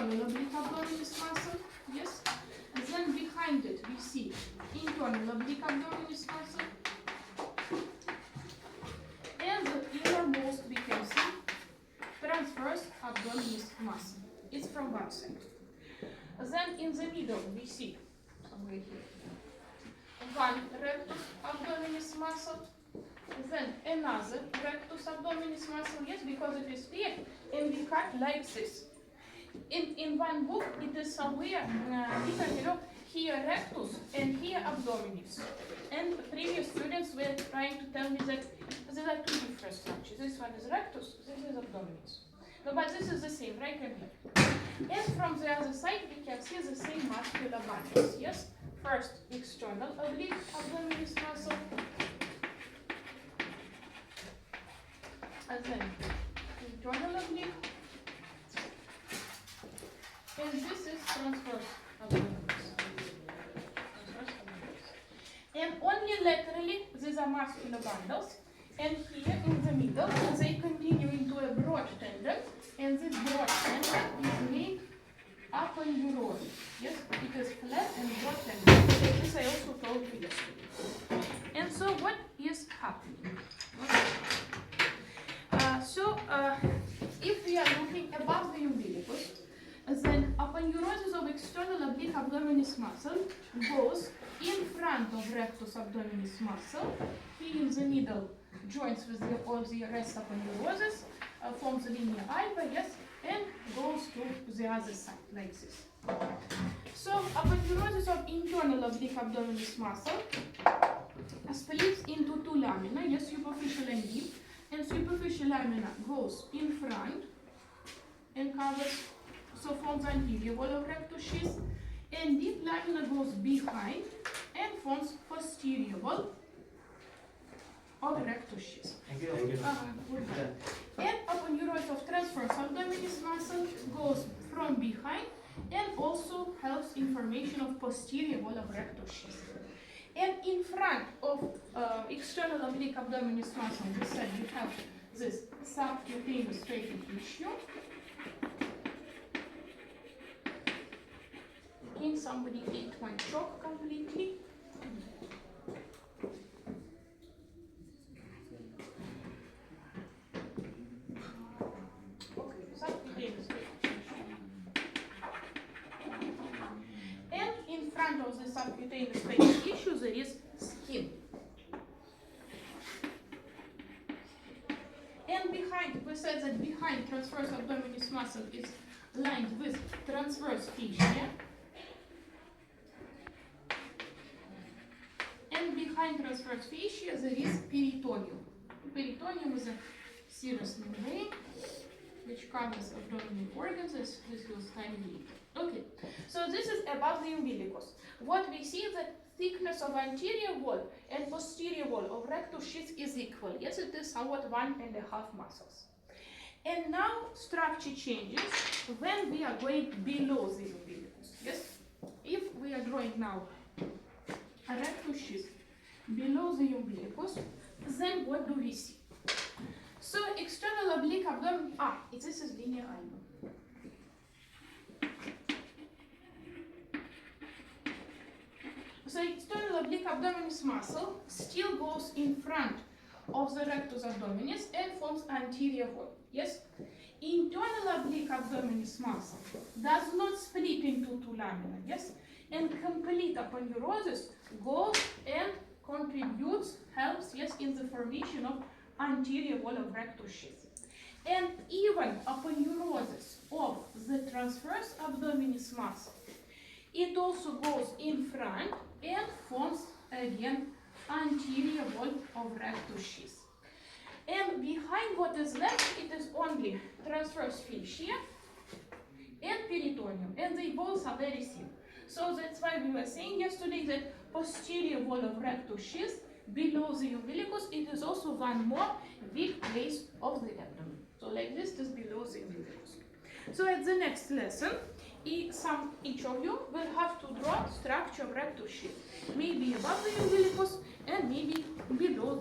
external oblique abdominis muscle, yes. And then behind it we see internal oblique abdominis muscle. And the innermost we can see transverse abdominis muscle. It's from one side. Then in the middle we see somewhere here one rectus abdominis muscle, then another rectus abdominis muscle, yes, because it is clear, and we cut like this. In one book it is somewhere written, here rectus and here abdominis. And previous students were trying to tell me that there are two different structures. This one is rectus, this is abdominis. No, but this is the same, right and left. And from the other side we can see the same muscular bundles, yes? First, external oblique abdominis muscle, and then internal oblique, and this is transverse abdominis. And only laterally these are muscular bundles, and here in the middle they continue into a broad tendon, and this broad tendon is named aponeurosis. Yes, it is flat and broad tendon. This I also told you yesterday. And so what is happening? If we are looking above the umbilicus, then aponeurosis of external oblique abdominis muscle goes in front of rectus abdominis muscle. He in the middle joins with all the rest aponeurosis, forms the linea alba, yes, and goes to the other side like this. So aponeurosis of internal oblique abdominis muscle splits into two lamina, yes, superficial and deep, and superficial lamina goes in front and covers, so forms anterior wall of rectus sheath, and deep lamina goes behind and forms posterior wall of rectus sheath. Thank you. And aponeurosis of transverse abdominis muscle goes from behind and also helps in formation of posterior wall of rectus sheath. And in front of external oblique abdominis muscle, we said we have this subcutaneous fatty tissue. Again, somebody ate my chalk completely. Okay, subcutaneous fatty tissue. And in front of the subcutaneous fatty tissue, there is skin. And behind, we said that behind transverse abdominis muscle is lined with transverse fascia. And behind transverse fascia there is peritoneum. Peritoneum is a serous membrane which covers abdominal organs, as this was tiny. Okay, so this is above the umbilicus. What we see is that thickness of anterior wall and posterior wall of rectus sheath is equal. Yes, it is somewhat 1.5 muscles. And now structure changes when we are going below the umbilicus. Yes, if we are drawing now a rectus sheath below the umbilicus, then what do we see? So external oblique abdomen, this is linea alba. So external oblique abdominis muscle still goes in front of the rectus abdominis and forms anterior wall. Yes? Internal oblique abdominis muscle does not split into two lamina. Yes? And complete aponeurosis goes and contributes, helps, yes, in the formation of anterior wall of rectus sheath. And even aponeurosis of the transverse abdominis muscle, it also goes in front and forms again anterior wall of rectus sheath. And behind what is left, it is only transverse fascia and peritoneum, and they both are very thin. So that's why we were saying yesterday that posterior wall of rectus sheath below the umbilicus, it is also one more weak place of the abdomen. So like this is below the umbilicus. So at the next lesson, each of you will have to draw structure of rectus sheath, maybe above the umbilicus and maybe below the